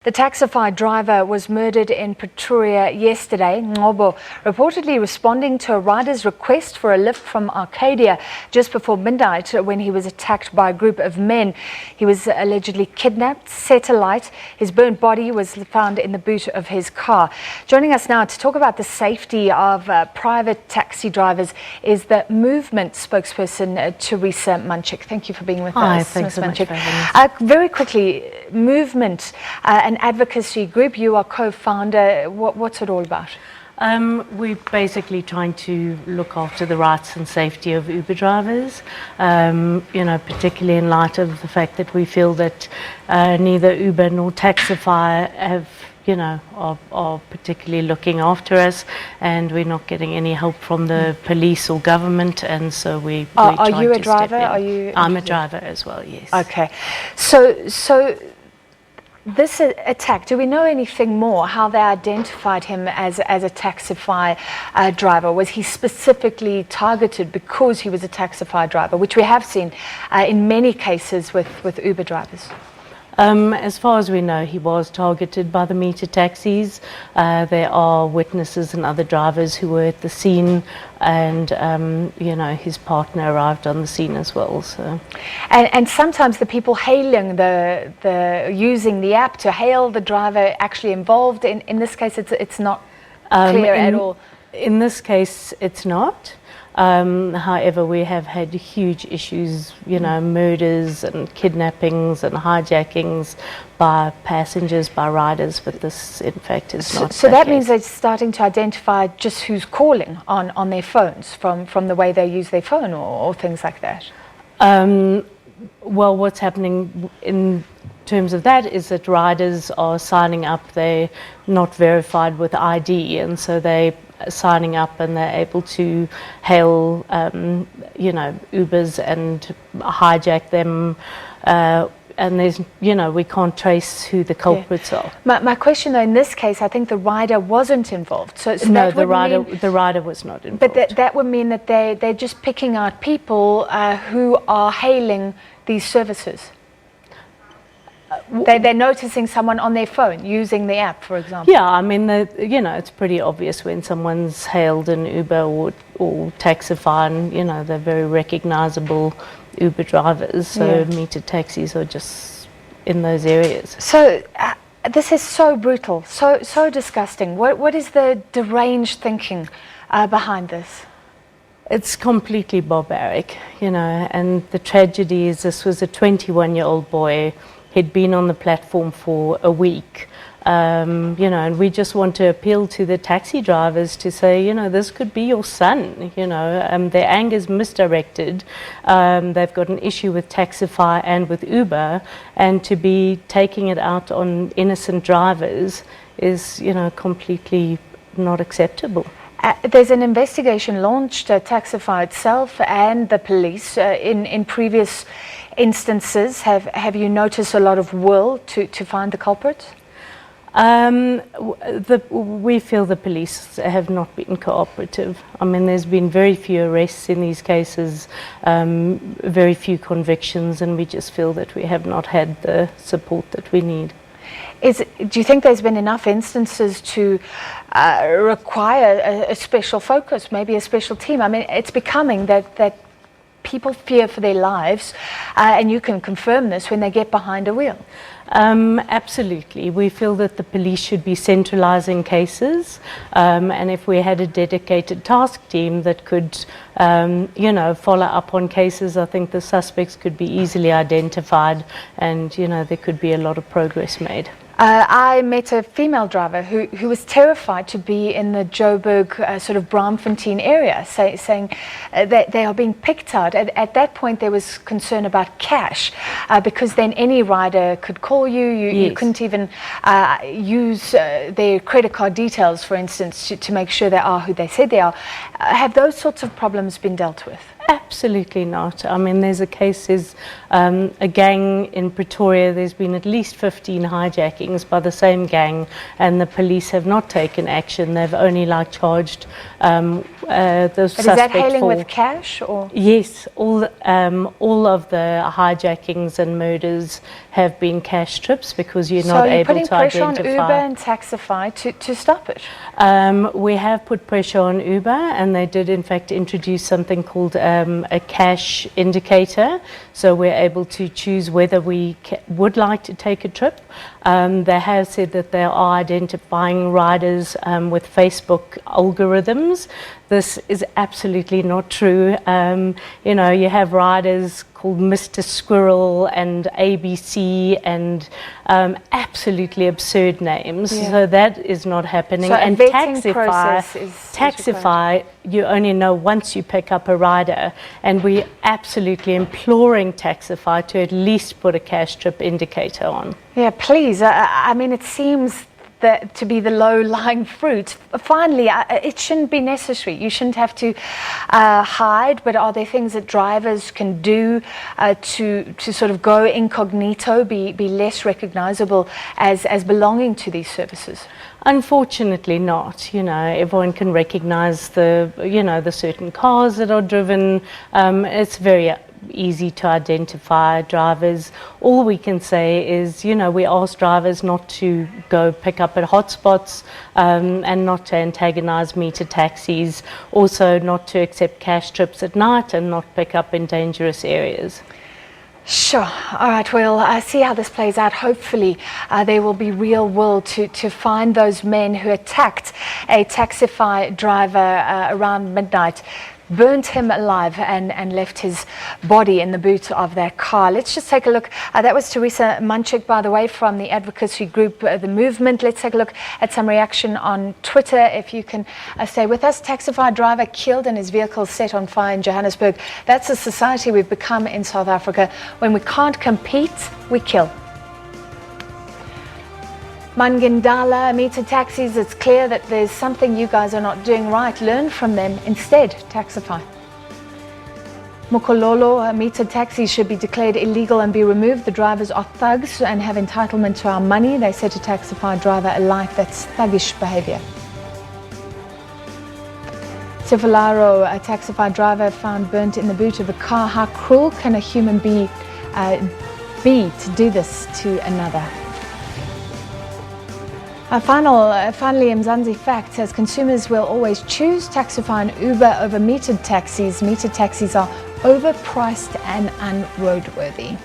The Taxify driver was murdered in Pretoria yesterday. Ngcobo reportedly responding to a rider's request for a lift from Arcadia just before midnight when he was attacked by a group of men. He was allegedly kidnapped, set alight. His burnt body was found in the boot of his car. Joining us now to talk about the safety of private taxi drivers is the movement spokesperson, Teresa Munchick. Thank you for being with us, Thanks so Ms. much for having us. Very quickly, movement, an advocacy group, you are co-founder. What's it all about? We're basically trying to look after the rights and safety of Uber drivers, particularly in light of the fact that we feel that neither Uber nor Taxify have, are particularly looking after us, and we're not getting any help from the police or government, and so we're trying to step in. Are you a driver? I'm a driver as well, yes. Okay. So this attack, do we know anything more, how they identified him as a Taxify driver? Was he specifically targeted because he was a Taxify driver, which we have seen in many cases with Uber drivers? As far as we know, he was targeted by the meter taxis. There are witnesses and other drivers who were at the scene, and his partner arrived on the scene as well. So, and sometimes the people hailing the using the app to hail the driver actually involved. In this case, it's not clear at all. In this case, it's not. However, we have had huge issues, murders and kidnappings and hijackings by passengers, by riders, but this, in fact, is not. So that means they're starting to identify just who's calling on their phones from the way they use their phone or things like that? Well, what's happening in terms of that is that riders are signing up, they're not verified with ID, and so they're signing up and they're able to hail, Ubers and hijack them, and there's, we can't trace who the culprits are. My question, though, in this case, I think the rider wasn't involved. So no, the rider was not involved. But that would mean that they're just picking out people who are hailing these services. They're noticing someone on their phone using the app, for example. Yeah, I mean, it's pretty obvious when someone's hailed an Uber or Taxify, and they're very recognizable Uber drivers. So metered taxis are just in those areas. So this is so brutal, so disgusting. What is the deranged thinking behind this? It's completely barbaric, and the tragedy is this was a 21-year-old boy. He'd been on the platform for a week, and we just want to appeal to the taxi drivers to say, this could be your son, their anger's misdirected. They've got an issue with Taxify and with Uber, and to be taking it out on innocent drivers is, completely not acceptable. There's an investigation launched, Taxify itself and the police, in previous instances. Have you noticed a lot of will to find the culprits? We feel the police have not been cooperative. I mean, there's been very few arrests in these cases, very few convictions, and we just feel that we have not had the support that we need. Do you think there's been enough instances to require a special focus, maybe a special team? I mean, it's becoming that people fear for their lives, and you can confirm this when they get behind a wheel. Absolutely. We feel that the police should be centralizing cases, and if we had a dedicated task team that could, follow up on cases, I think the suspects could be easily identified, and, there could be a lot of progress made. I met a female driver who was terrified to be in the Joburg sort of Braamfontein area, saying that they are being picked out. At that point, there was concern about cash, because then any rider could call you. You couldn't even use their credit card details, for instance, to make sure they are who they said they are. Have those sorts of problems been dealt with? Absolutely not. I mean, there's a case, a gang in Pretoria, there's been at least 15 hijackings by the same gang, and the police have not taken action. They've only charged the suspect. Is that hailing with cash or? Yes, all of the hijackings and murders have been cash trips because you're not able to identify. So you're putting pressure on Uber and Taxify to stop it? We have put pressure on Uber, and they did in fact introduce something called a cash indicator, so we're able to choose whether we would like to take a trip. They have said that they are identifying riders with Facebook algorithms. This is absolutely not true. You know, you have riders called Mr. Squirrel and ABC and absolutely absurd names. Yeah. So that is not happening. So and Taxify, you only know once you pick up a rider, and we're absolutely imploring Taxify to at least put a cash trip indicator on. Yeah, please. I mean, it seems to be the low-lying fruit. Finally, it shouldn't be necessary. You shouldn't have to hide, but are there things that drivers can do to sort of go incognito, be less recognizable as belonging to these services? Unfortunately not. You know, everyone can recognize the certain cars that are driven. It's very easy to identify drivers. All we can say is, you know, we ask drivers not to go pick up at hotspots and not to antagonize meter taxis, also not to accept cash trips at night and not pick up in dangerous areas. Sure. All right, we'll see how this plays out. Hopefully there will be real will to find those men who attacked a Taxify driver around midnight, burnt him alive and left his body in the boot of their car. Let's just take a look. That was Teresa Munchick, by the way, from the advocacy group The Movement. Let's take a look at some reaction on Twitter. If you can stay with us. Taxify driver killed and his vehicle set on fire in Johannesburg. That's the society we've become in South Africa. When we can't compete, we kill. Mangindala, meter taxis, it's clear that there's something you guys are not doing right. Learn from them instead. Taxify. Mukololo, meter taxis should be declared illegal and be removed. The drivers are thugs and have entitlement to our money. They said to Taxify driver alight, that's thuggish behavior. Sifalaro, a Taxify driver found burnt in the boot of a car. How cruel can a human being be to do this to another? Finally, Mzansi Fact says consumers will always choose Taxify and Uber over metered taxis. Metered taxis are overpriced and unroadworthy.